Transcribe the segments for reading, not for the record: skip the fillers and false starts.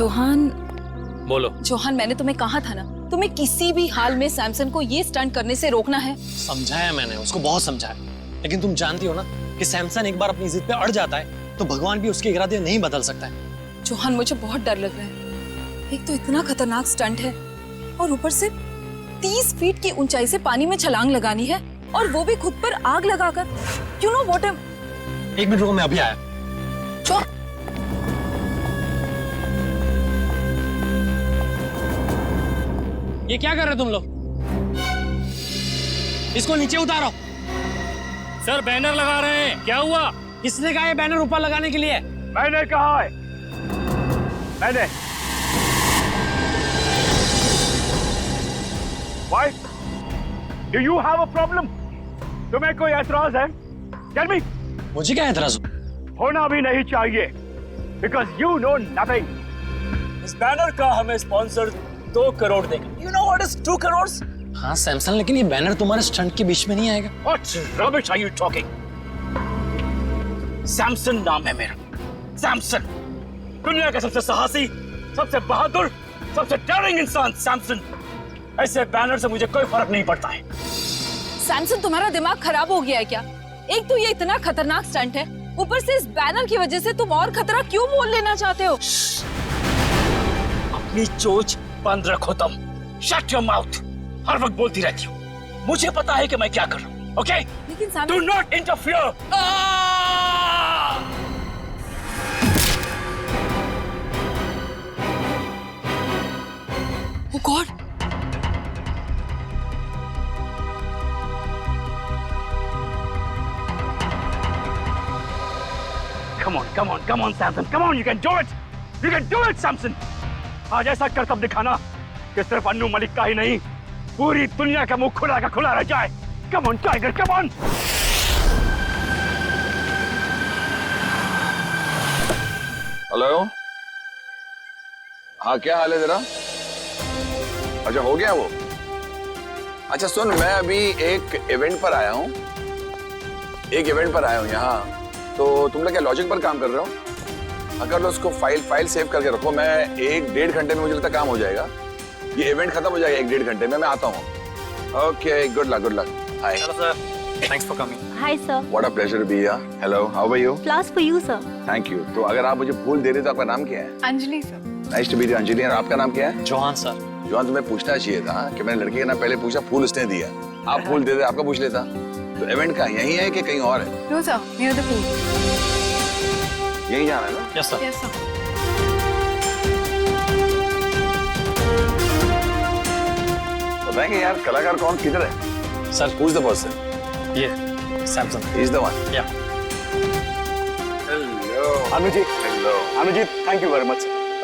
चौहान। बोलो। चौहान, मैंने तुम्हें कहा था ना, तुम्हें किसी भी हाल में सैमसन को ये स्टंट करने से रोकना है। समझाया मैंने उसको, बहुत समझाया, लेकिन तुम जानती हो ना कि सैमसन एक बार अपनी जिद पे अड़ जाता है तो भगवान भी उसके इरादे नहीं बदल सकता है। चौहान, मुझे बहुत डर लग रहा है। एक तो इतना खतरनाक स्टंट है और ऊपर से 30 फीट की ऊंचाई से पानी में छलांग लगानी है, और वो भी खुद पर आग लगाकर। You know what? एक मिनट रुको, मैं अभी आया। ये क्या कर रहे हो तुम लोग? इसको नीचे उतारो। सर बैनर लगा रहे हैं। क्या हुआ? किसने कहा ये बैनर ऊपर लगाने के लिए? मैंने कहा है। मैंने। Why? Do you have a problem? तुम्हें कोई ऐतराज है? Tell me. मुझे क्या ऐतराज होना भी नहीं चाहिए, because you know nothing. इस बैनर का हमें स्पॉन्सर 2 करोड़ देगा। You know what is 2 crores? हाँ सैमसन, लेकिन ये बैनर तुम्हारे स्टंट के बीच में नहीं आएगा। What rubbish are you talking? Samson नाम है मेरा, सैमसन। दुनिया का सबसे साहसी, सबसे बहादुर, सबसे डेयरिंग इंसान सैमसन। ऐसे बैनर से मुझे कोई फर्क नहीं पड़ता है। सैमसन, तुम्हारा दिमाग खराब हो गया है क्या? एक तो ये इतना खतरनाक स्टंट है, ऊपर से इस बैनर की वजह से तुम और खतरा क्यों मोल लेना चाहते हो? अपनी चोच बंद रखो तुम। Shut your mouth. हर वक्त बोलती रहती हो। मुझे पता है कि मैं क्या कर रहा हूँ, ओके? लेकिन Do not interfere. Oh God! Come on, Samson. Come on, you can do it. You can do it, Samson. आज ऐसा करतब दिखाना कि सिर्फ अन्नू मलिक का ही नहीं, पूरी दुनिया का मुंह खुला का खुला रह जाए। Come on, Tiger, come on. Hello. हाँ, क्या हाल है तेरा? अच्छा, हो गया वो? अच्छा सुन, मैं अभी एक इवेंट पर आया हूँ। यहाँ। तो तुम लोग क्या लॉजिक पर काम कर रहे हो? अगर लो उसको फाइल सेव करके रखो। मैं 1-1.5 घंटे में मुझे लगता काम हो जाएगा। ये इवेंट खत्म हो जाएगा 1-1.5 घंटे में। मैं आता हूँ। Okay, good luck. Hi. Hello sir, thanks for coming. Hi sir. What a pleasure be here. Hello, how are you? Class for you sir. Thank you. तो अगर आप मुझे फूल दे रहे तो आपका नाम क्या है? Anjali sir. Nice to meet you Anjali. और आपका नाम क्या है? चौहान सर। जॉन, तुम्हें पूछना चाहिए था कि मैंने लड़के का नाम पहले पूछा, फूल उसने दिया। आप फूल दे दे, आपका पूछ लेता। तो इवेंट का यही है कि कहीं और है? No sir, near the pool. यही जाना है ना? Yes sir. Yes sir. बताएंगे यार कलाकार कौन किधर है? Sir, Who's the person? ये Samson. He's the one. Yeah. Hello. Anujeet, Hello. Anujeet, thank you very much.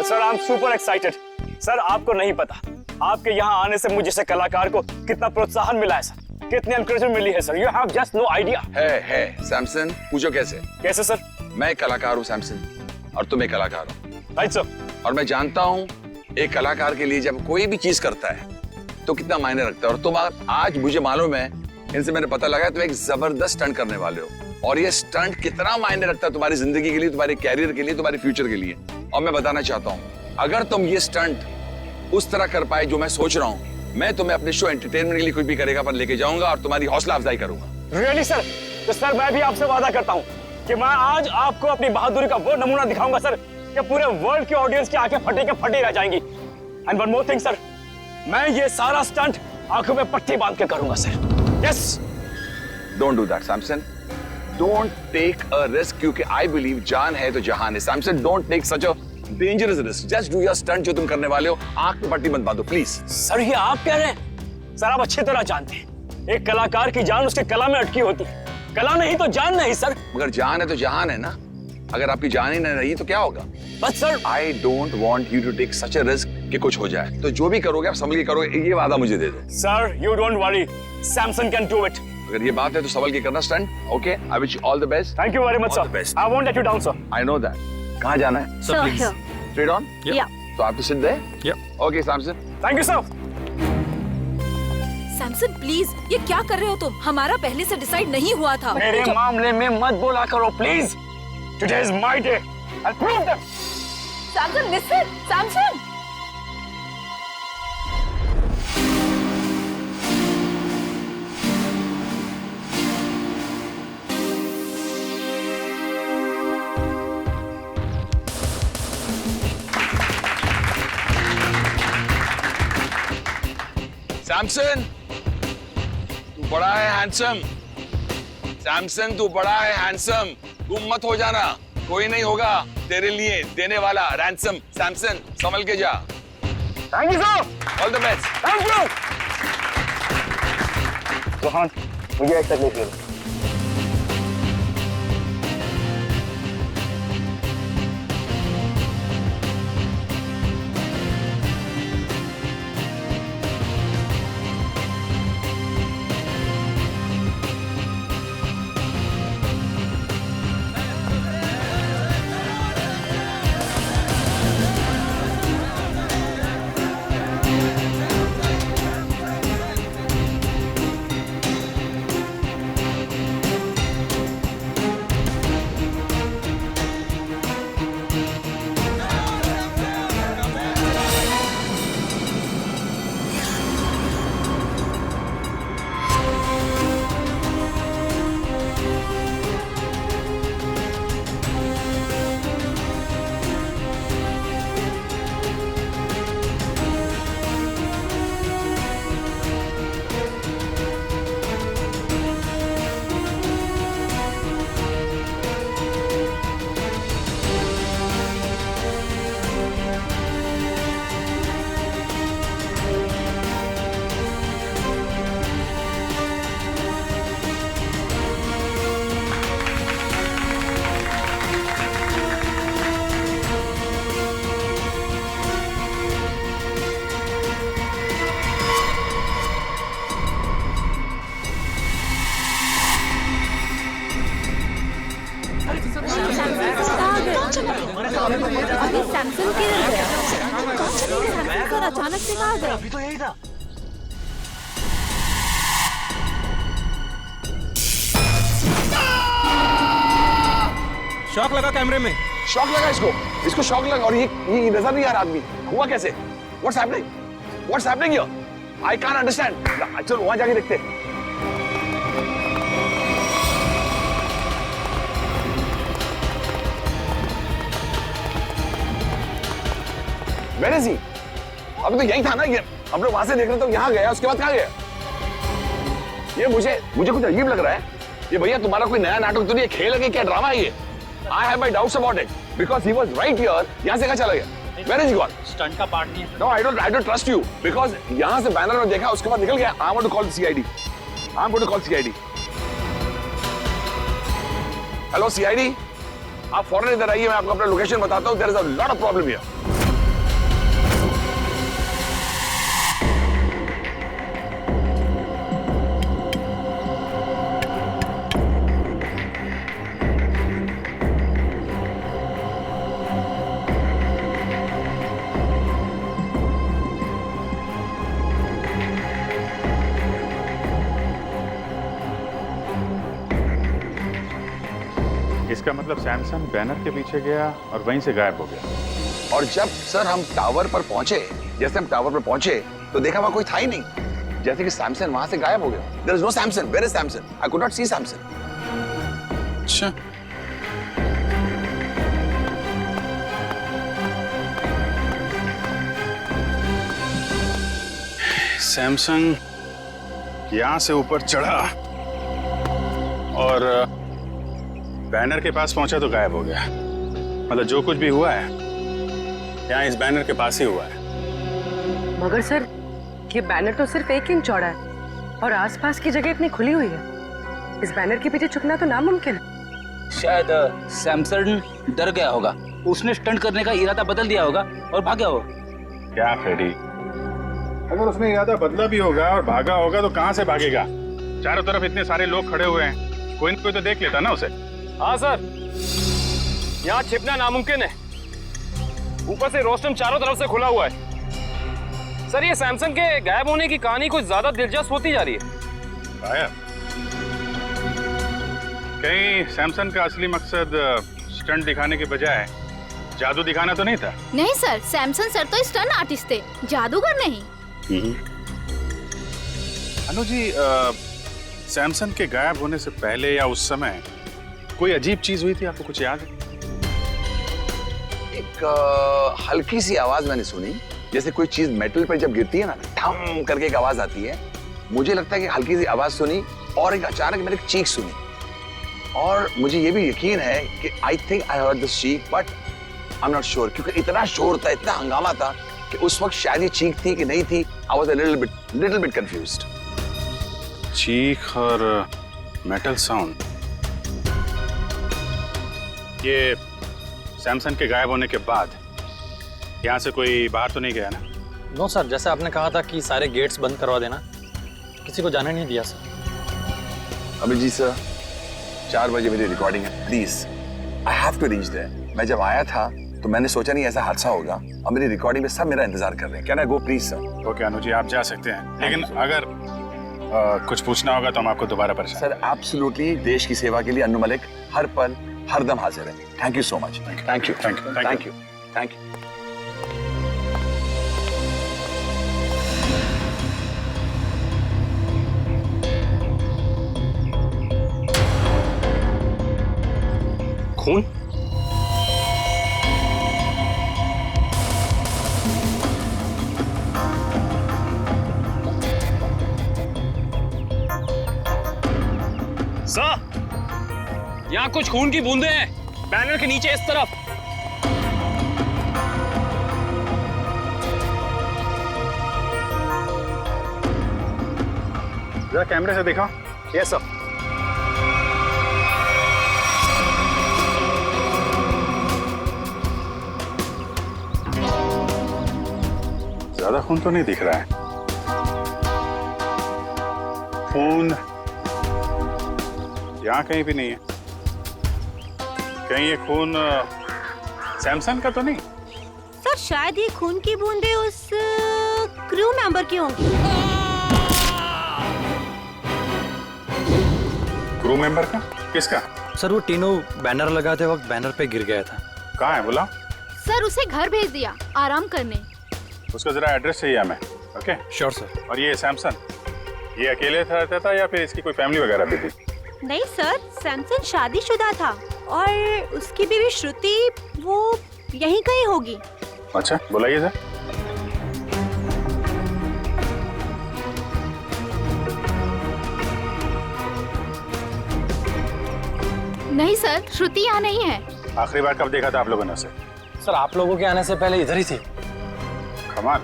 Sir, I am super excited. Sir, आपको नहीं पता, आपके यहाँ आने से मुझे जैसे कलाकार को कितना प्रोत्साहन मिला है सर, कितनी एनकरेजमेंट मिली है sir. You have just no idea. है सैमसन, पूछो कैसे? कैसे सर? मैं एक कलाकार हूँ सैमसन, और तुम एक कलाकार हो। Right sir. और मैं जानता हूँ एक कलाकार के लिए जब कोई भी चीज करता है तो कितना मायने रखता है। और तुम आज मुझे मालूम है, इनसे मैंने पता लगा, तुम एक जबरदस्त स्टंट करने वाले हो। और ये स्टंट कितना मायने रखता है तुम्हारी जिंदगी के लिए, तुम्हारे कैरियर के लिए, तुम्हारे फ्यूचर के लिए। और मैं बताना चाहता हूँ, अगर तुम ये स्टंट उस तरह कर पाए जो मैं सोच रहा हूँ, मैं तुम्हें अपने शो एंटरटेनमेंट के लिए कुछ भी करेगा पर लेके जाऊंगा और तुम्हारी हौसला अफजाई करूंगा। Really sir? तो सर, मैं भी आपसे वादा करता हूँ कि मैं आज आपको अपनी बहादुरी का वो नमूना दिखाऊंगा सर कि पूरे वर्ल्ड की ऑडियंस की आंखें फटे के फटी रह जाएंगी। And one more thing sir, मैं ये सारा स्टंट आंखों में पट्टी बांध के करूंगा sir. Yes. Don't do that Samson, don't take a risk, क्योंकि आई बिलीव जान है तो जहान है। Samson, don't take such a dangerous risk. Just do your stunt जो तुम करने वाले हो। आंख में पट्टी मत बांधो प्लीज। सर, ये आप कह रहे हैं? सर, आप अच्छी तरह जानते हैं एक कलाकार की जान उसके कला में अटकी होती है। कला नहीं तो जान नहीं सर। मगर जान है तो जहान है ना। अगर आपकी जान ही नहीं रही तो क्या होगा? बस sir, I don't want you to take such a risk कि कुछ हो जाए। तो जो भी करोगे आप संभल के करोगे, ये वादा मुझे दे दो। Sir, you don't worry, Samson can do it. अगर ये बात है तो संभल के करना stunt. Okay, I wish you all the best. Thank you very much All the sir. best. I won't let you down sir. I know that. कहाँ जाना है? Sir, here. Straight on? Yeah. तो आप तो सिद्ध है? Yep. Okay Samson. Thank you sir. Samson please, ये क्या कर रहे हो तुम? हमारा पहले से डिसाइड नहीं हुआ था। मेरे मामले में मत बोला करो please. Today is my day. I prove that. Samson listen, Samson. Samson, तू बड़ा है हैंडसम। सैमसन, तू बड़ा है हैंडसम। तुम मत हो जाना, कोई नहीं होगा तेरे लिए देने वाला रैंसम। सैमसन, संभल के जा। Thank you sir. All the best. Thank you. Rohan, मुझे एक तकलीफ है। अभी सैमसन किधर गया? सैमसन अचानक से कहाँ गया? अभी तो यही था। शॉक लगा कैमरे में। शॉक लगा इसको शॉक लगा और ये नजर नहीं आ रहा आदमी। हुआ कैसे? What's happening? What's happening here? I can't understand. चलो वहां जाके देखते हैं। Where is he? अभी तो यही था ना ये। हम लोग वहां से देख रहे थे, यहाँ गया, उसके बाद कहाँ गया? ये मुझे कुछ अजीब लग रहा है। ये भैया तुम्हारा कोई नया नाटक तो नहीं है, खेल है कि क्या ड्रामा है ये? I have my doubts about it because he was right here. यहाँ से कहाँ चला गया? Where is he gone? Stunt का पार्ट नहीं है। No, I don't trust you because यहाँ से बैनर में देखा, उसके बाद निकल गया। I want to call the CID. I'm going to call CID. Hello CID, आप फौरन इधर आइए, मैं आपको अपना लोकेशन बताता हूँ। There is a lot of problem here. इसका मतलब सैमसन बैनर के पीछे गया और वहीं से गायब हो गया। और जब सर हम टावर पर पहुंचे, जैसे हम टावर पर पहुंचे तो देखा वहां कोई था ही नहीं, जैसे कि सैमसन वहां से गायब हो गया। There is no Samson. Where is Samson? I could not see Samson. अच्छा, सैमसन यहां से ऊपर चढ़ा और बैनर के पास पहुंचा तो गायब हो गया। मतलब जो कुछ भी हुआ है यहाँ इस बैनर के पास ही हुआ है। मगर सर, ये बैनर तो सिर्फ 1 इंच चौड़ा है और आसपास की जगह इतनी खुली हुई है। इस बैनर के पीछे छुपना तो नामुमकिन है। शायद सैमसन डर गया होगा, उसने स्टंट करने का इरादा बदल दिया होगा और भाग गया होगा। क्या फ्रेडी, अगर उसने इरादा बदला भी होगा और भागा होगा तो कहाँ से भागेगा? चारों तरफ इतने सारे लोग खड़े हुए हैं, कोई न कोई तो देख लेता ना उसे। हाँ सर, यहाँ छिपना नामुमकिन है। ऊपर से रोस्टम चारों तरफ से खुला हुआ है। सर, ये सैमसन के गायब होने की कहानी कुछ ज्यादा दिलचस्प होती जा रही है। गायब? कहीं सैमसन का असली मकसद स्टंट दिखाने के बजाय जादू दिखाना तो नहीं था? नहीं सर, सैमसन सर तो स्टंट आर्टिस्ट थे, जादूगर नहीं। अनु जी, सैमसन के गायब होने से पहले या उस समय कोई अजीब चीज हुई थी, आपको कुछ याद है? एक हल्की सी आवाज मैंने सुनी, जैसे कोई चीज मेटल पर जब गिरती है ना, ठम करके एक आवाज आती है। मुझे लगता है कि हल्की सी आवाज सुनी और एक अचानक मैंने एक चीख सुनी, और मुझे ये भी यकीन है कि I think I heard this चीख, but I am not sure, क्योंकि इतना शोर था, इतना हंगामा था कि उस वक्त शायद ये चीख थी कि नहीं थी। I was a little bit confused. चीख और मेटल साउंड, ये सैमसन के गायब होने के बाद यहाँ से कोई बाहर तो नहीं गया ना? नो सर, जैसे आपने कहा था कि सारे गेट्स बंद करवा देना, किसी को जाने नहीं दिया सर। अभिजीत सर, 4 बजे मेरी रिकॉर्डिंग है, please I have to reach there. मैं जब आया था तो मैंने सोचा नहीं ऐसा हादसा होगा, और मेरी रिकॉर्डिंग में सब मेरा इंतजार कर रहे हैं। Can I go please sir? Okay Anu ji, आप जा सकते हैं, लेकिन अगर कुछ पूछना होगा तो हम आपको दोबारा परेशान। सर एब्सोल्युटली, देश की सेवा के लिए अन्नू मलिक हर पल हर दम हाजिर है। Thank you so much. Thank you thank you thank you thank you. खून? सर, यहाँ कुछ खून की बूंदें हैं, बैनर के नीचे इस तरफ। जरा कैमरे से देखो। Yes sir. ज्यादा खून तो नहीं दिख रहा है। खून यहाँ कहीं भी नहीं है। कहीं ये खून सैमसन का तो नहीं? सर शायद ये खून की बूंदें उस क्रू मेंबर की होंगी। क्रू मेंबर का? किसका? सर वो टीनू बैनर लगाते वक्त बैनर पे गिर गया था। कहाँ है बोला? सर उसे घर भेज दिया आराम करने। उसका जरा एड्रेस चाहिए हमें। Okay sure sir. और ये सैमसन, ये अकेले रहता था या फिर इसकी कोई फैमिली वगैरह भी थी? नहीं सर, सैमसन शादीशुदा था और उसकी बीवी श्रुति वो यहीं कहीं होगी। अच्छा बुलाइए सर। नहीं सर, श्रुति यहाँ नहीं है। आखिरी बार कब देखा था आप लोगों ने उसे? सर आप लोगों के आने से पहले इधर ही थी। कमाल,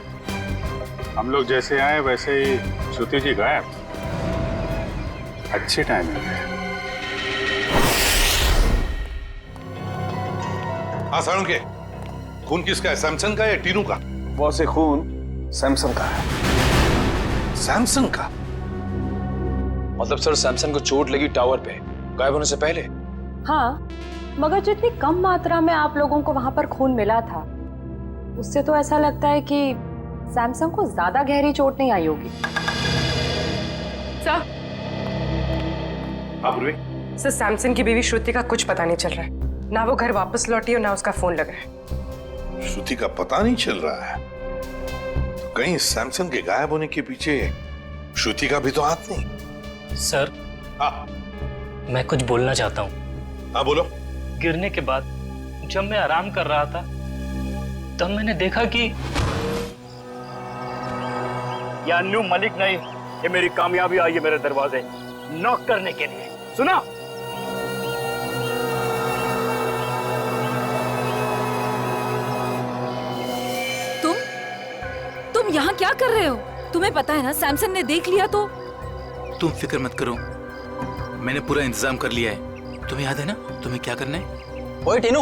हम लोग जैसे आए वैसे ही श्रुति जी गायब। अच्छी टाइमिंग है। हाँ सारुण के, खून किसका है, सैमसन का या टीनू का? बहुत से खून सैमसन का है। सैमसन का? मतलब सर सैमसन को चोट लगी टावर पे गायब होने से पहले? हाँ, मगर जितनी कम मात्रा में आप लोगों को वहां पर खून मिला था, उससे तो ऐसा लगता है कि सैमसन को ज्यादा गहरी चोट नहीं आई होगी। सर, सर सैमसन की बीवी श्रुति का कुछ पता नहीं चल रहा है। ना वो घर वापस लौटी और ना उसका फोन लग रहा है। श्रुति का पता नहीं चल रहा है तो कहीं सैमसन के गायब होने के पीछे श्रुति का भी तो हाथ नहीं? सर हाँ मैं कुछ बोलना चाहता हूँ। हाँ बोलो। गिरने के बाद जब मैं आराम कर रहा था तब मैंने देखा कि या अन्नू मलिक नहीं, ये मेरी कामयाबी आई है मेरे दरवाजे नॉक करने के लिए। सुना? तुम यहाँ क्या कर रहे हो? तुम्हें पता है ना सैमसन ने देख लिया तो? तुम फिक्र मत करो, मैंने पूरा इंतजाम कर लिया है। तुम्हें याद है ना तुम्हें क्या करना है? ओए टीनू,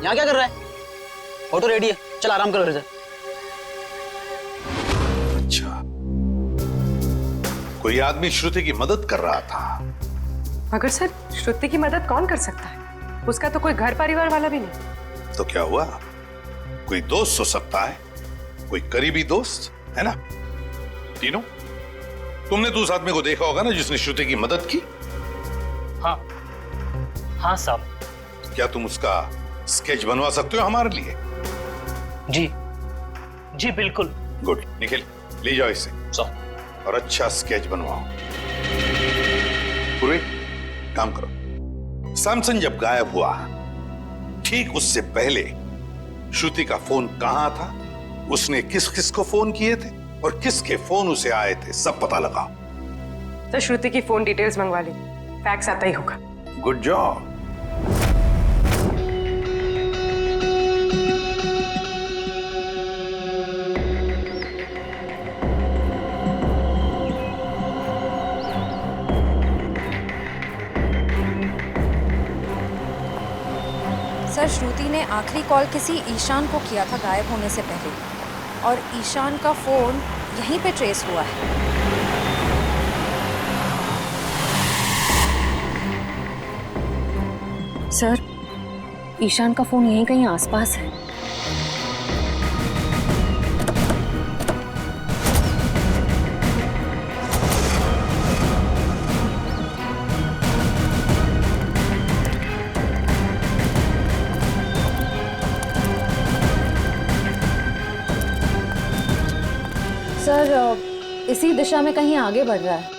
यहाँ क्या कर रहा है? ऑटो रेडी है, चल आराम करो घर से। अच्छा, कोई आदमी श्रुति की मदद कर रहा था। मगर सर श्रुति की मदद कौन कर सकता है? उसका तो कोई घर परिवार वाला भी नहीं। तो क्या हुआ? कोई दोस्त हो सकता है, कोई करीबी दोस्त, है ना? टीनू, तुमने तो उस आदमी को देखा होगा ना जिसने श्रुति की मदद की? हाँ हाँ साहब। क्या तुम उसका स्केच बनवा सकते हो हमारे लिए? जी जी बिल्कुल। गुड। निखिल, ले जाओ इसे और अच्छा स्केच बनवाओ। पूर्वी, काम करो। सैमसन जब गायब हुआ, ठीक उससे पहले श्रुति का फोन कहां था, उसने किस किस को फोन किए थे और किसके फोन उसे आए थे, सब पता लगाओ। सर श्रुति की फोन डिटेल्स मंगवा ली, फैक्स आता ही होगा। Good job. सर, श्रुति ने आखिरी कॉल किसी ईशान को किया था गायब होने से पहले, और ईशान का फोन यहीं पे ट्रेस हुआ है। सर, ईशान का फोन यहीं कहीं आसपास है। सर, इसी दिशा में कहीं आगे बढ़ रहा है।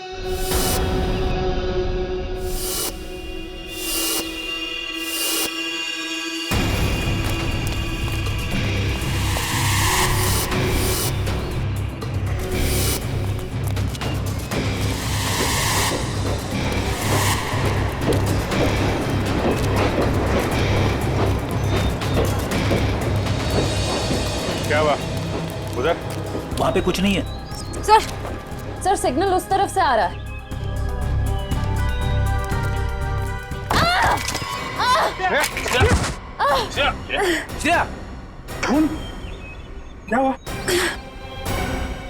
क्या हुआ उधर? वहां पे कुछ नहीं है। सर सिग्नल उस तरफ से आ रहा है। श्रेया, क्या हुआ?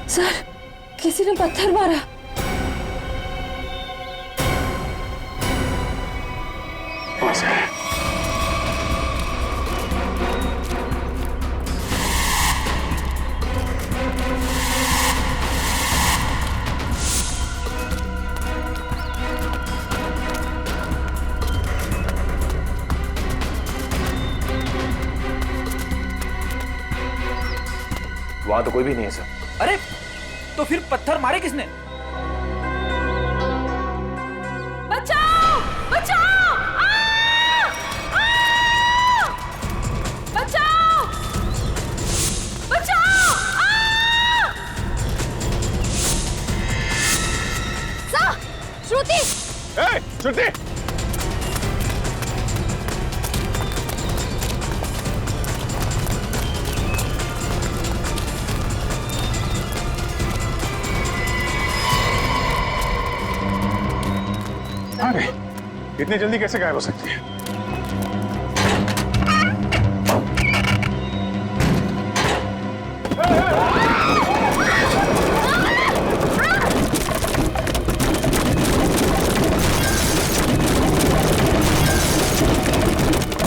सर, किसी ने पत्थर मारा। वहां तो कोई भी नहीं है सर। अरे तो फिर पत्थर मारे किसने? बचाओ! बचाओ! बचाओ! बचाओ! सर, श्रुति! श्रुति! अरे इतनी जल्दी कैसे गायब हो सकती है?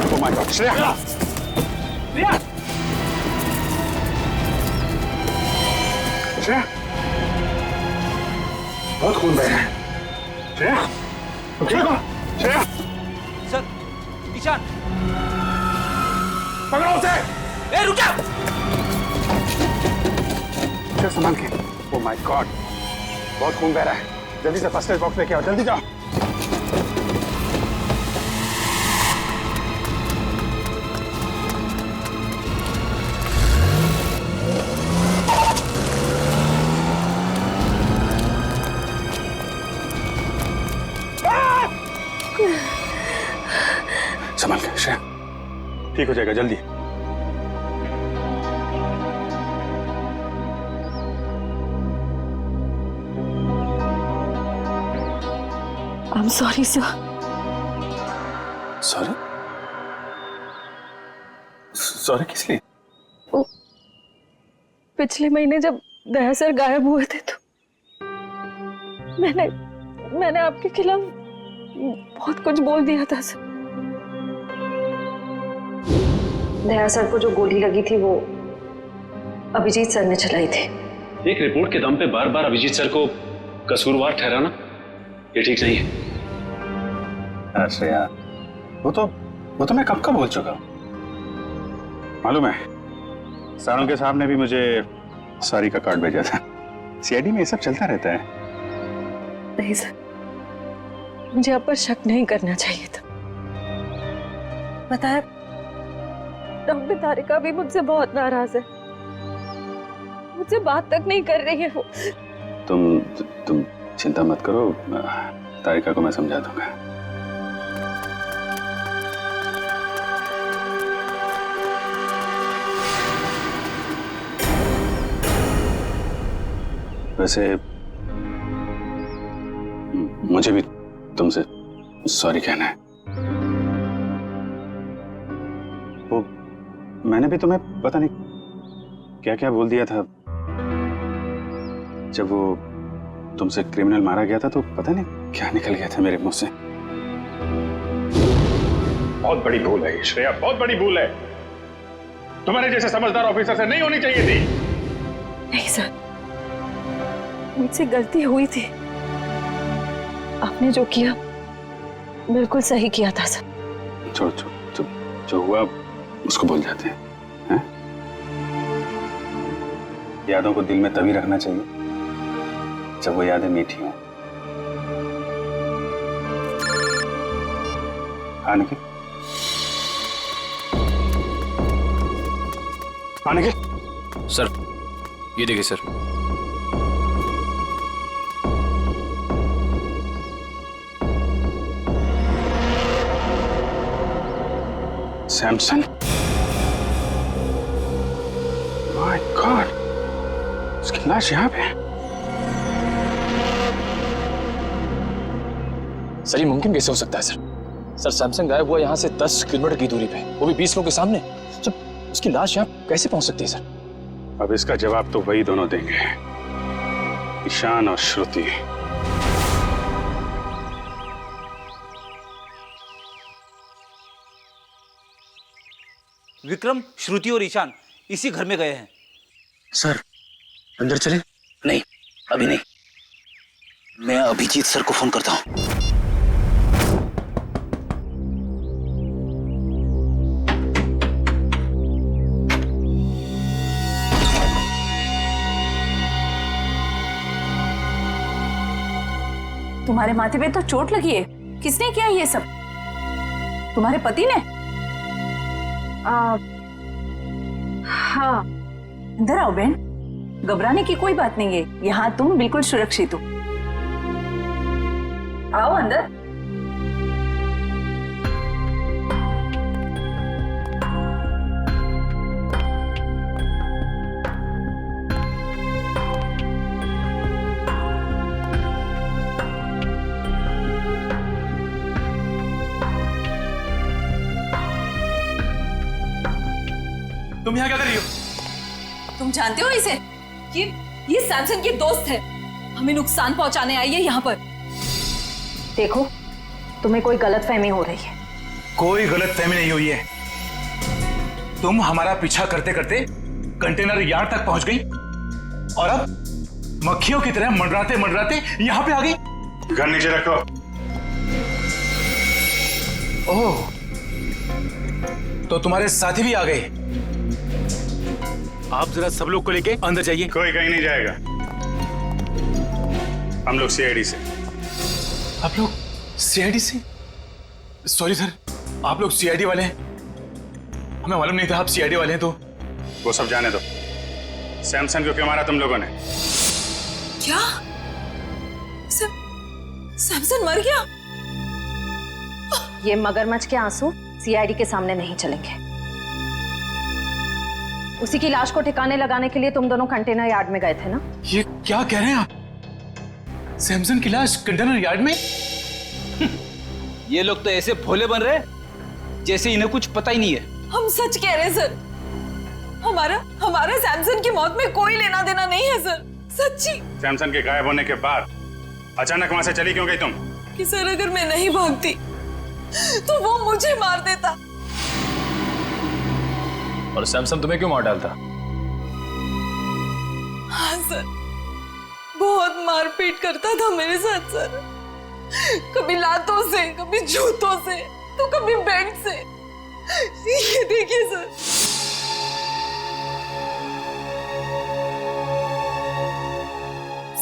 Oh my God, Shreya! Shreya! बहुत खून बह रहा है। श्रेया! श्रेया! सर, ईशान! पकड़ो उसे! ए, रुक जा! संभाल के। ओह माय गॉड, बहुत खून बह रहा है। जल्दी से फर्स्ट एड बॉक्स लेके आओ, जल्दी जाओ। संभाल के श्रेया, ठीक हो जाएगा, जल्दी। I'm sorry, sir. Sorry? Sorry किस लिए? पिछले महीने जब दया सर गायब हुए थे तो मैंने आपके खिलाफ बहुत कुछ बोल दिया था सर। दया सर को जो गोली लगी थी वो अभिजीत सर ने चलाई थी। एक रिपोर्ट के दम पे बार बार अभिजीत सर को कसूरवार ठहराना ये ठीक नहीं है। अरे यार, वो तो मैं कब का बोल चुका हूँ। मालूम है, सारंगे साहब ने भी मुझे सॉरी का कार्ड भेजा था। सीआईडी में ये सब चलता रहता है। नहीं सर, मुझे आप पर शक नहीं करना चाहिए था। बताया, डॉक्टर तारिका भी मुझसे बहुत नाराज है, मुझसे बात तक नहीं कर रही है वो। तुम चिंता मत करो, तारिका को मैं समझा दूंगा। वैसे मुझे भी तुमसे सॉरी कहना है। वो मैंने भी तुम्हें पता नहीं क्या क्या बोल दिया था। जब वो तुमसे क्रिमिनल मारा गया था तो पता नहीं क्या निकल गया था मेरे मुंह से। बहुत बड़ी भूल है श्रेया, बहुत बड़ी भूल है। तुम्हारे जैसे समझदार ऑफिसर से नहीं होनी चाहिए थी। नहीं सर, मुझसे गलती हुई थी। आपने जो किया बिल्कुल सही किया था सर। छोड़ जो हुआ उसको भूल जाते हैं। यादों को दिल में तभी रखना चाहिए जब वो यादें मीठी हों। हाँ निखिल, हाँ निखिल। सर ये देखिए सर। सैमसन, माय गॉड, उसकी लाश यहाँ पे है। सर ये मुमकिन कैसे हो सकता है सर? सर सैमसंग गायब हुआ यहाँ से 10 किलोमीटर की दूरी पे, वो भी 20 लोगों के सामने। सर उसकी लाश यहाँ कैसे पहुंच सकती है सर? अब इसका जवाब तो वही दोनों देंगे, ईशान और श्रुति। विक्रम, श्रुति और ईशान इसी घर में गए हैं। सर अंदर चले? नहीं, अभी नहीं। मैं अभिजीत सर को फोन करता हूँ। तुम्हारे माथे पे तो चोट लगी है, किसने किया ये सब? तुम्हारे पति ने? हाँ। अंदर आओ बहन, घबराने की कोई बात नहीं है, यहाँ तुम बिल्कुल सुरक्षित हो। आओ अंदर। तुम यहाँ क्या कर रही हो? तुम जानते हो इसे? ये सैमसन की दोस्त है, हमें नुकसान पहुंचाने आई है यहाँ पर। देखो, तुम्हें कोई गलतफहमी हो रही है। कोई गलतफहमी नहीं हुई है। तुम हमारा पीछा करते करते कंटेनर यार्ड तक पहुंच गई और अब मक्खियों की तरह मंडराते मंडराते यहाँ पे आ गई। गन नीचे रखो। ओह, तो तुम्हारे साथी भी आ गए। आप जरा सब लोग को लेके अंदर जाइए। कोई कहीं नहीं जाएगा, हम लोग सीआईडी से। आप लोग सीआईडी से? सॉरी सर, आप लोग सीआईडी वाले हैं? हमें मालूम नहीं था आप सीआईडी वाले हैं। तो वो सब जाने दो। सैमसन को क्यों मारा तुम लोगों ने? क्या? सैमसन मर गया? ये मगरमच्छ के आंसू सीआईडी के सामने नहीं चलेंगे। उसी की लाश को ठिकाने लगाने के लिए तुम दोनों कंटेनर यार्ड में गए थे ना? ये क्या कह रहे हैं आप? सैमसन की लाश कंटेनर यार्ड में? ये लोग तो ऐसे भोले बन रहे जैसे इन्हें कुछ पता ही नहीं है। हम सच कह रहे हैं सर, हमारा सैमसन की मौत में कोई लेना देना नहीं है सर, सच्ची। सैमसन के गायब होने के बाद अचानक वहां से चली क्यों गई तुम? कि सर अगर मैं नहीं भागती तो वो मुझे मार देता। और सैमसन तुम्हें क्यों मार डालता? हाँ सर, बहुत मारपीट करता था मेरे साथ सर, कभी लातों से, कभी जूतों से, तो कभी बेल्ट से। ये देखिए सर।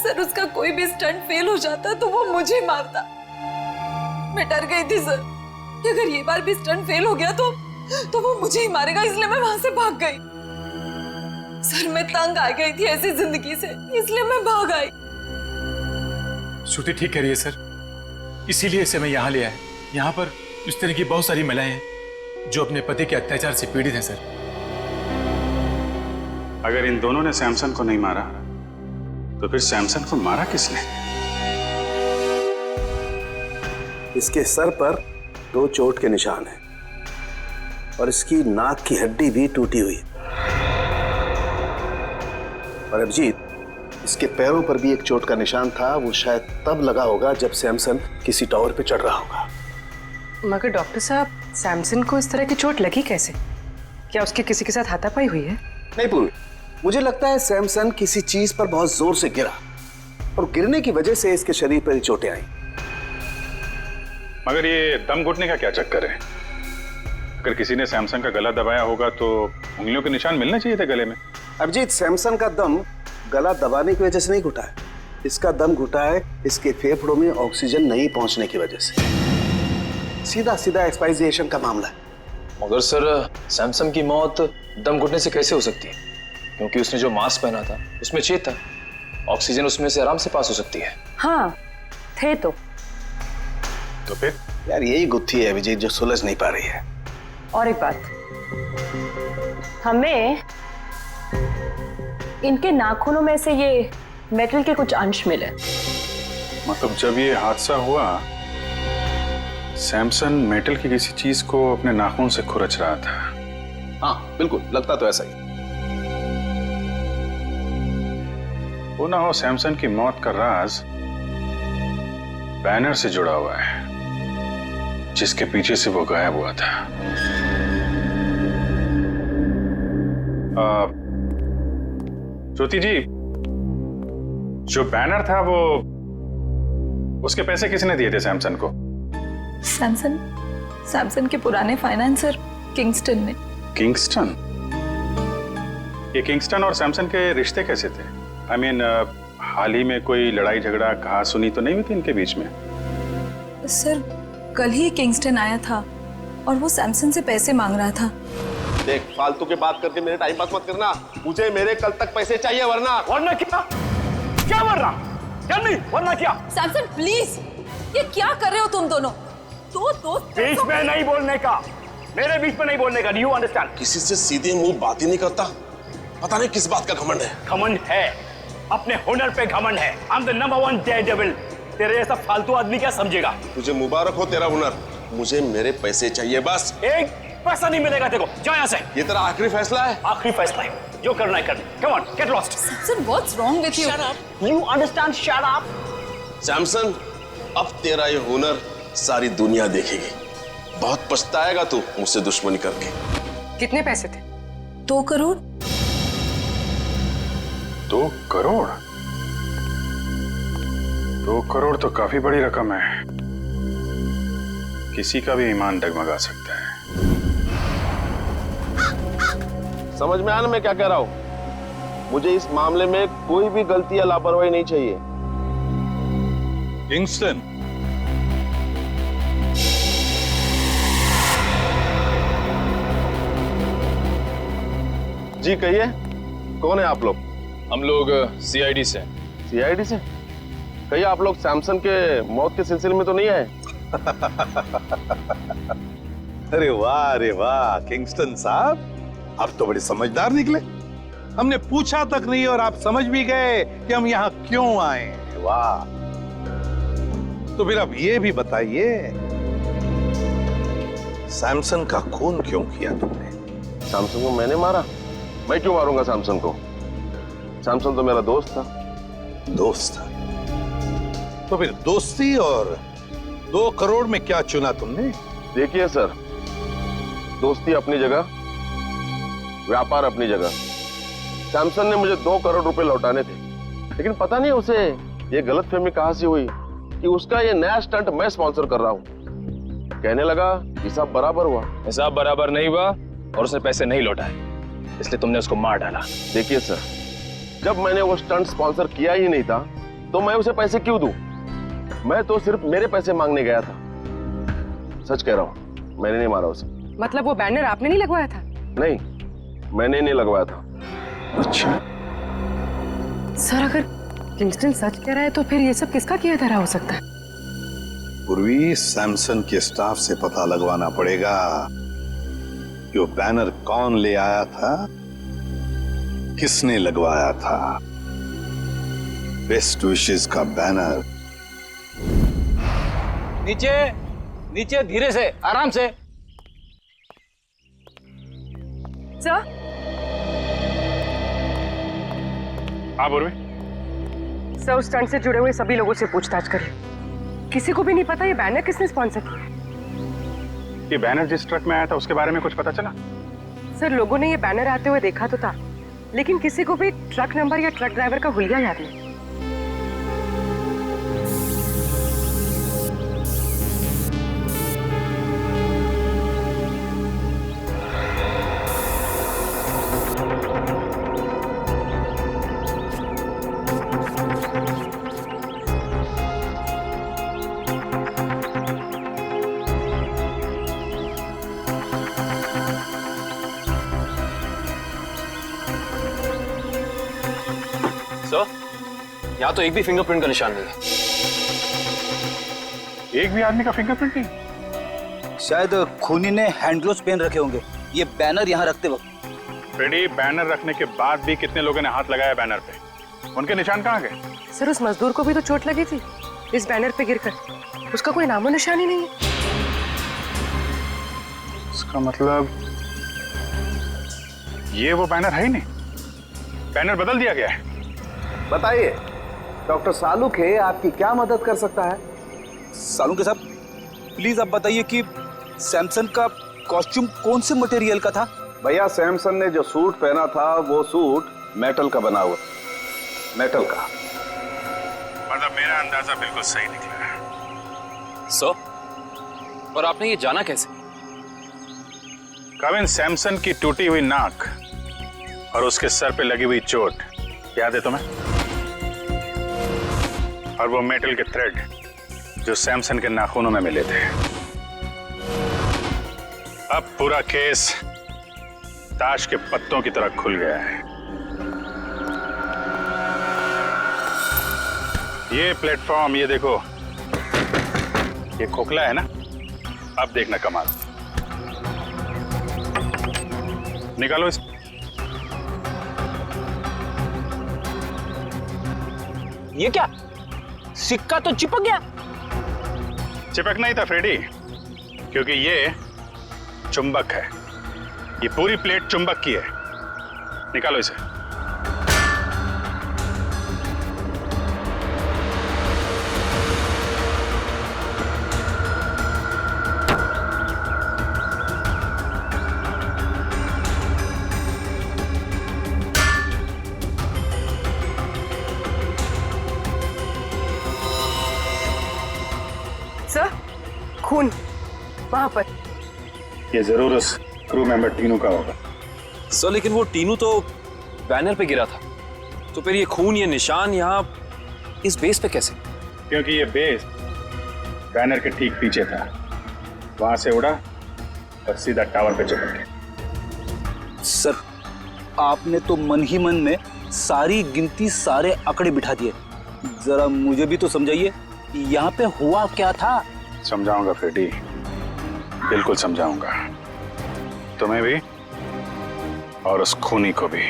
सर उसका कोई भी स्टंट फेल हो जाता तो वो मुझे मारता। मैं डर गई थी सर कि अगर ये बार भी स्टंट फेल हो गया तो वो मुझे ही मारेगा, इसलिए मैं वहां से भाग गई। सर मैं तंग आ गई थी ऐसी जिंदगी से, इसलिए मैं भाग आई। श्रुति ठीक कह रही है सर, इसीलिए इसे मैं यहाँ ले आया। यहाँ पर इस तरह की बहुत सारी महिलाएं हैं जो अपने पति के अत्याचार से पीड़ित हैं सर। अगर इन दोनों ने सैमसन को नहीं मारा तो फिर सैमसन को मारा किसने? इसके सर पर 2 चोट के निशान हैं और इसकी नाक की हड्डी भी टूटी हुई है। और अभिजीत, इसके पैरों पर भी एक चोट का निशान था, वो शायद तब लगा होगा जब सैमसन किसी टावर पे चढ़ रहा होगा। मगर डॉक्टर साहब, सैमसन को इस तरह की चोट लगी कैसे? क्या उसके किसी के साथ हाथापाई हुई है? नहीं पूर्वी, मुझे लगता है सैमसन किसी चीज पर बहुत जोर से गिरा और गिरने की वजह से इसके शरीर पर चोटें आई। मगर ये दम घुटने का क्या चक्कर है? अगर किसी ने सैमसन का गला दबाया होगा तो उंगलियों के निशान मिलने चाहिए थे गले में। अभिजीत, सैमसन का दम गला दबाने की वजह से नहीं घुटा है, इसका दम घुटा है इसके फेफड़ों में ऑक्सीजन नहीं पहुंचने की वजह से। सीधा सीधा एक्सपायरिएशन का मामला है। मगर सर, सैमसन की मौत दम घुटने से कैसे हो सकती है? क्योंकि उसने जो मास्क पहना था उसमें छेद था, ऑक्सीजन उसमें से आराम से पास हो सकती है। हाँ थे तो फिर यार यही गुत्थी है अभिजीत जो सुलझ नहीं पा रही है। और एक बात, हमें इनके नाखूनों में से ये मेटल के कुछ अंश मिले। मतलब जब ये हादसा हुआ सैमसन मेटल की किसी चीज को अपने नाखून से खुरच रहा था। हाँ बिल्कुल, लगता तो ऐसा ही। वो ना हो सैमसन की मौत का राज बैनर से जुड़ा हुआ है जिसके पीछे से वो गायब हुआ था। ज्योति जी, जो बैनर था वो उसके पैसे किसने दिए थे सैमसन को? सैमसन के पुराने फाइनेंसर किंगस्टन ने। किंगस्टन? ये किंगस्टन और सैमसन के रिश्ते कैसे थे? I mean, हाल ही में कोई लड़ाई झगड़ा कहा सुनी तो नहीं हुई थी इनके बीच में? सर कल ही किंगस्टन आया था और वो सैमसन से पैसे मांग रहा था। देख, फालतू की बात करके मेरे टाइम पास मत करना। मुझे मेरे कल तक पैसे चाहिए, वरना क्या? क्या वरना? वरना क्या? सैमसन प्लीज, ये क्या कर रहे हो तुम दोनों? दो दोस्त बीच में नहीं बोलने का, मेरे बीच में नहीं बोलने का। Do you understand? किसी से सीधे मुंह बात ही नहीं करता। पता नहीं किस बात का घमंड है। घमंड है, अपने हुनर पे घमंड है। I am the number 1 Daredevil. तेरे जैसा फालतू आदमी क्या समझेगा? तुझे मुबारक हो तेरा हुनर। मुझे मेरे पैसे चाहिए बस। एक पैसा नहीं मिलेगा तेरे को। जा यहाँ से। ये तेरा आखिरी फैसला है? आखिरी फैसला है, जो करना है कर। Come on, get lost. Samson, what's wrong with you? Shut up. You understand? Shut up. Samson, अब तेरा ये हुनर सारी दुनिया देखेगी। बहुत पछताएगा तू मुझसे दुश्मनी करके। कितने पैसे थे? 2 करोड़। 2 करोड़? 2 करोड़ तो काफी बड़ी रकम है, किसी का भी ईमान डगमगा सकता है। समझ में आया ना मैं क्या कह रहा हूं? मुझे इस मामले में कोई भी गलती या लापरवाही नहीं चाहिए। किंगस्टन, जी कहिए, कौन है आप लोग? हम लोग सीआईडी से। सीआईडी से? कहिए, आप लोग सैमसन के मौत के सिलसिले में तो नहीं आए? अरे वाह किंगस्टन साहब, आप तो बड़े समझदार निकले। हमने पूछा तक नहीं और आप समझ भी गए कि हम यहाँ क्यों आए। वाह। तो फिर अब ये भी बताइए, सैमसन का खून क्यों किया तुमने? सैमसन को मैंने मारा? मैं क्यों मारूंगा सैमसन को? सैमसन तो मेरा दोस्त था। दोस्त था? तो फिर दोस्ती और 2 करोड़ में क्या चुना तुमने? देखिए सर, दोस्ती अपनी जगह, व्यापार अपनी जगह। सैमसन ने मुझे 2 करोड़ रुपए लौटाने थे, लेकिन पता नहीं उसे ये गलतफहमी कहां से हुई कि उसका ये नया स्टंट मैं स्पॉन्सर कर रहा हूं। कहने लगा हिसाब बराबर हुआ। हिसाब बराबर नहीं हुआ और उसने पैसे नहीं लौटाए, इसलिए तुमने उसको मार डाला। देखिए सर, जब मैंने वो स्टंट स्पॉन्सर किया ही नहीं था तो मैं उसे पैसे क्यों दूं? मैं तो सिर्फ मेरे पैसे मांगने गया था। सच कह रहा हूं, मैंने नहीं मारा उसे। मतलब वो बैनर आपने नहीं लगवाया था? नहीं, मैंने नहीं लगवाया था। अच्छा सर, अगर किंगस्टन सच कह रहा है तो फिर ये सब किसका किया धरा हो सकता है? पूर्वी, सैमसन के स्टाफ से पता लगवाना पड़ेगा कि वो बैनर कौन ले आया था, किसने लगवाया था। बेस्ट विशेस का बैनर। नीचे नीचे, धीरे से, आराम से। सर, हाँ पूर्वी। सर उस स्टंट से जुड़े हुए सभी लोगों से पूछताछ करिए। किसी को भी नहीं पता ये बैनर किसने स्पॉन्सर किया। ये बैनर जिस ट्रक में आया था उसके बारे में कुछ पता चला? सर, लोगों ने ये बैनर आते हुए देखा तो था, लेकिन किसी को भी ट्रक नंबर या ट्रक ड्राइवर का हुलिया याद नहीं। सर, यहाँ तो एक भी फिंगरप्रिंट का निशान नहीं है। एक भी आदमी का फिंगरप्रिंट नहीं? शायद खूनी ने हैंड ग्लोव्स पहन रखे होंगे ये बैनर यहाँ रखते वक्त। फ्रेडी, बैनर रखने के बाद भी कितने लोगों ने हाथ लगाया बैनर पे? उनके निशान कहाँ गए? सर, उस मजदूर को भी तो चोट लगी थी इस बैनर पे गिरकर। उसका कोई नामो निशान ही नहीं है। इसका मतलब ये वो बैनर है ही नहीं, बैनर बदल दिया गया है। बताइए, डॉक्टर सालुखे आपकी क्या मदद कर सकता है? सालुखे साहब, प्लीज आप बताइए कि सैमसन का कॉस्ट्यूम कौन से मटेरियल का था? भैया, सैमसन ने जो सूट पहना था वो सूट मेटल का बना हुआ। मेटल का। मतलब मेरा अंदाजा बिल्कुल सही निकला है। सर, और आपने ये जाना कैसे? कविन, सैमसन की टूटी हुई नाक और उसके सर पे लगी हुई चोट याद है तुम्हें? और वो मेटल के थ्रेड जो सैमसन के नाखूनों में मिले थे। अब पूरा केस ताश के पत्तों की तरह खुल गया है। ये प्लेटफॉर्म, ये देखो, ये खोखला है ना? अब देखना कमाल। निकालो इस। ये क्या? सिक्का तो चिपक गया। चिपकना ही था फ्रेडी, क्योंकि ये चुंबक है। ये पूरी प्लेट चुंबक की है। निकालो इसे। सर, खून वहां पर। ये जरूर उस क्रू मेंबर टीनू का होगा। सर, लेकिन वो टीनू तो बैनर पे गिरा था, तो फिर ये खून, ये निशान यहाँ इस बेस पे कैसे? क्योंकि ये बेस बैनर के ठीक पीछे था। वहां से उड़ा और सीधा टावर पे चिपक गया। सर, आपने तो मन ही मन में सारी गिनती, सारे आंकड़े बिठा दिए। जरा मुझे भी तो समझाइए, यहाँ पे हुआ क्या था? समझाऊंगा फ्रेडी, बिल्कुल समझाऊंगा। तुम्हें भी और उस खूनी को भी।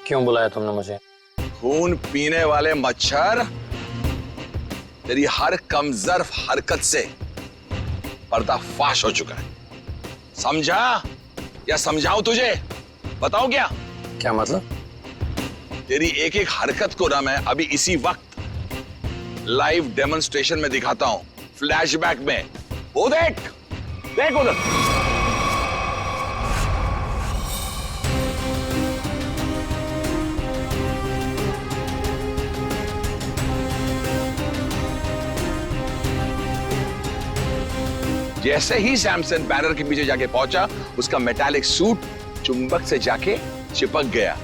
क्यों बुलाया तुमने मुझे? खून पीने वाले मच्छर, तेरी हर कमजोर हरकत से पर्दाफाश हो चुका है। समझा या समझाऊं तुझे? बताओ क्या? क्या मतलब? तेरी एक एक हरकत को ना मैं अभी इसी वक्त लाइव डेमोन्स्ट्रेशन में दिखाता हूं, फ्लैशबैक में। वो देख, देख उधर। जैसे ही सैमसन बैनर के पीछे जाके पहुंचा, उसका मेटालिक सूट चुंबक से जाके चिपक गया।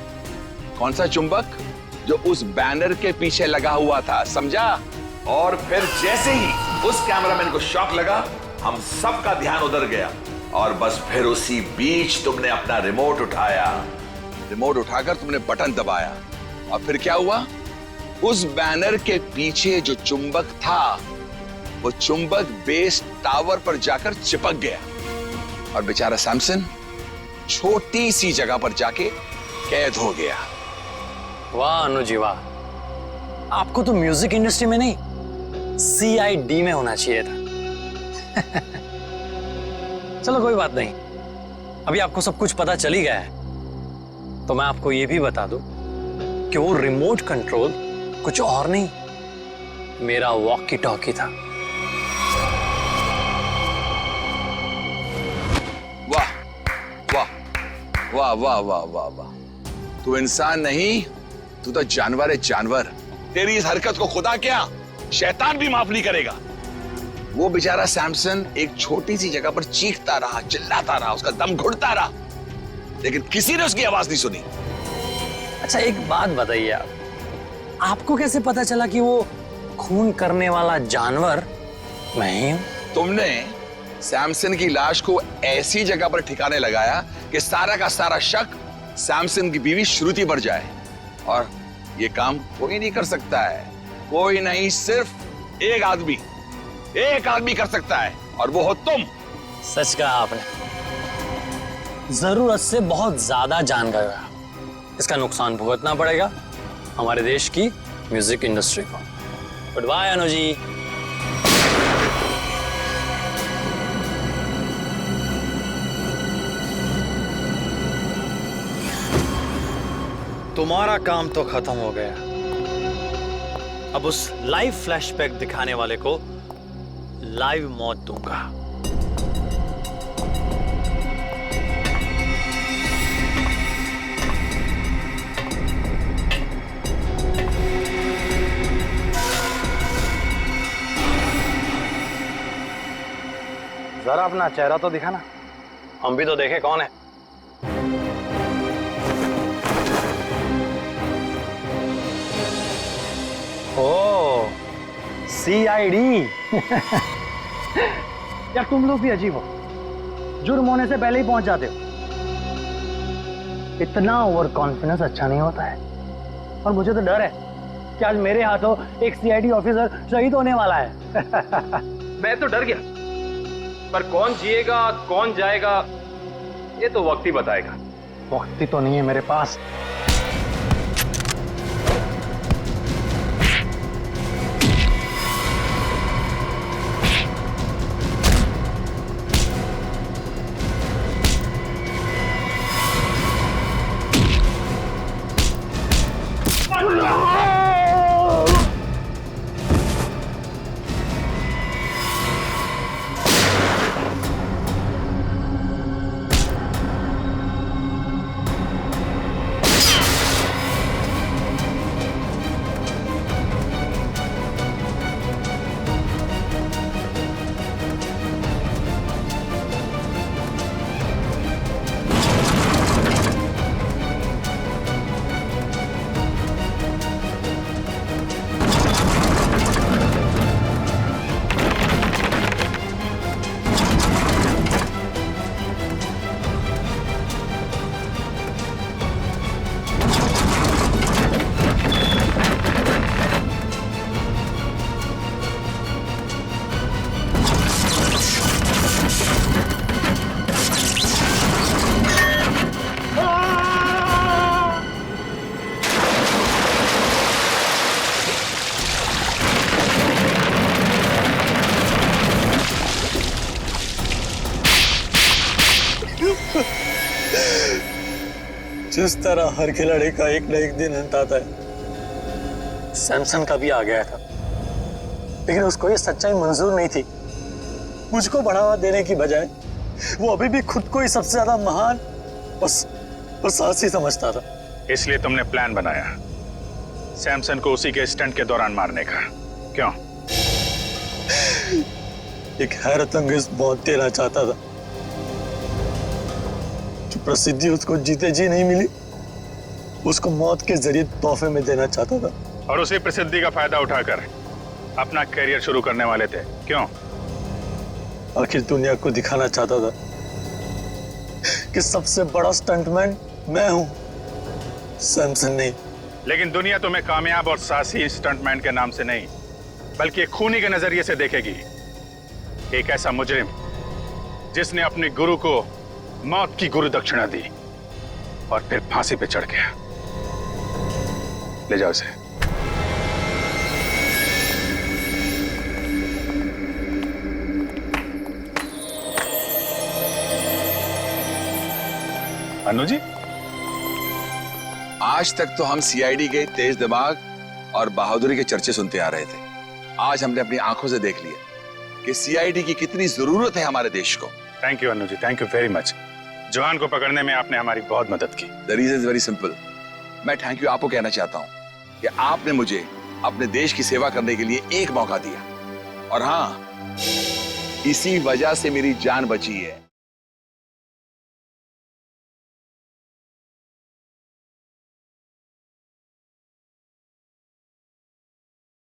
कौन सा चुंबक? जो उस बैनर के पीछे लगा हुआ था, समझा? और फिर जैसे ही उस कैमरामैन को शॉक लगा, हम सबका ध्यान उधर गया और बस फिर उसी बीच तुमने अपना रिमोट उठाया। रिमोट उठाकर तुमने बटन दबाया और फिर क्या हुआ? उस बैनर के पीछे जो चुंबक था, वो चुंबक बेस टावर पर जाकर चिपक गया और बेचारा सैमसन छोटी सी जगह पर जाके कैद हो गया। वाह अनुजी वाह, आपको तो म्यूजिक इंडस्ट्री में नहीं, CID में होना चाहिए था। चलो कोई बात नहीं, अभी आपको सब कुछ पता चल ही गया है, तो मैं आपको यह भी बता दूं कि वो रिमोट कंट्रोल कुछ और नहीं, मेरा वॉकी टॉकी था। वाह वाह वाह वाह वाह वाह वाह, तू इंसान नहीं, तू तो जानवर है, जानवर। तेरी इस हरकत को खुदा क्या शैतान भी माफ नहीं करेगा। वो बेचारा सैमसन एक छोटी सी जगह पर चीखता रहा, चिल्लाता रहा, उसका दम घुटता रहा, लेकिन किसी ने उसकी आवाज नहीं सुनी। अच्छा एक बात बताइए, आपको कैसे पता चला कि वो खून करने वाला जानवर मैं ही हूं? तुमने सैमसन की लाश को ऐसी जगह पर ठिकाने लगाया कि सारा का सारा शक सैमसन की बीवी श्रुति पर जाए, और ये काम कोई नहीं कर सकता है, कोई नहीं, सिर्फ एक आदमी कर सकता है, और वो हो तुम। सच कहा आपने, जरूरत से बहुत ज्यादा जान गए आप। इसका नुकसान भुगतना पड़ेगा हमारे देश की म्यूजिक इंडस्ट्री को। Good bye Anuji. तुम्हारा काम तो खत्म हो गया, अब उस लाइव फ्लैशबैक दिखाने वाले को लाइव मौत दूंगा। जरा अपना चेहरा तो दिखाना, हम भी तो देखे कौन है। ओ CID। यार तुम लोग भी अजीब हो, जुर्म होने से पहले ही पहुंच जाते हो। इतना ओवर कॉन्फिडेंस अच्छा नहीं होता है, और मुझे तो डर है कि आज मेरे हाथों एक CID ऑफिसर शहीद होने वाला है। मैं तो डर गया, पर कौन जिएगा कौन जाएगा ये तो वक्त ही बताएगा। वक्त ही तो नहीं है मेरे पास। जिस तरह हर खिलाड़ी का एक न एक दिन अंत आता है, सैमसन का भी आ गया था, लेकिन उसको ये सच्चाई मंजूर नहीं थी। मुझको बढ़ावा देने की बजाय वो अभी भी खुद को ही सबसे ज्यादा महान और साहसी समझता था। इसलिए तुमने प्लान बनाया सैमसन को उसी के स्टंट के दौरान मारने का, क्यों? एक हैरत अंगेज मौत देना चाहता था। जो प्रसिद्धि उसको जीते जी नहीं मिली, उसको मौत के जरिए तोहफे में देना चाहता था। और उसी प्रसिद्धि का फायदा उठाकर अपना करियर शुरू करने वाले थे, क्यों? आखिर दुनिया को दिखाना चाहता था कि सबसे बड़ा स्टंटमैन मैं हूं, सैमसन नहीं। लेकिन दुनिया तुम्हें कामयाब और साहसी स्टंटमैन के नाम से नहीं, बल्कि एक खूनी के नजरिए से देखेगी। एक ऐसा मुजरिम जिसने अपने गुरु को मौत की गुरु दक्षिणा दी और फिर फांसी पे चढ़ गया। ले जाओ इसे। अनु जी, आज तक तो हम सीआईडी के तेज दिमाग और बहादुरी के चर्चे सुनते आ रहे थे। आज हमने अपनी आंखों से देख लिया कि सीआईडी की कितनी जरूरत है हमारे देश को। Thank you Anu ji, thank you very much. जवान को पकड़ने में आपने हमारी बहुत मदद की। The reason is very simple. मैं थैंक यू आपको कहना चाहता हूं कि आपने मुझे अपने देश की सेवा करने के लिए एक मौका दिया, और हाँ, इसी वजह से मेरी जान बची है।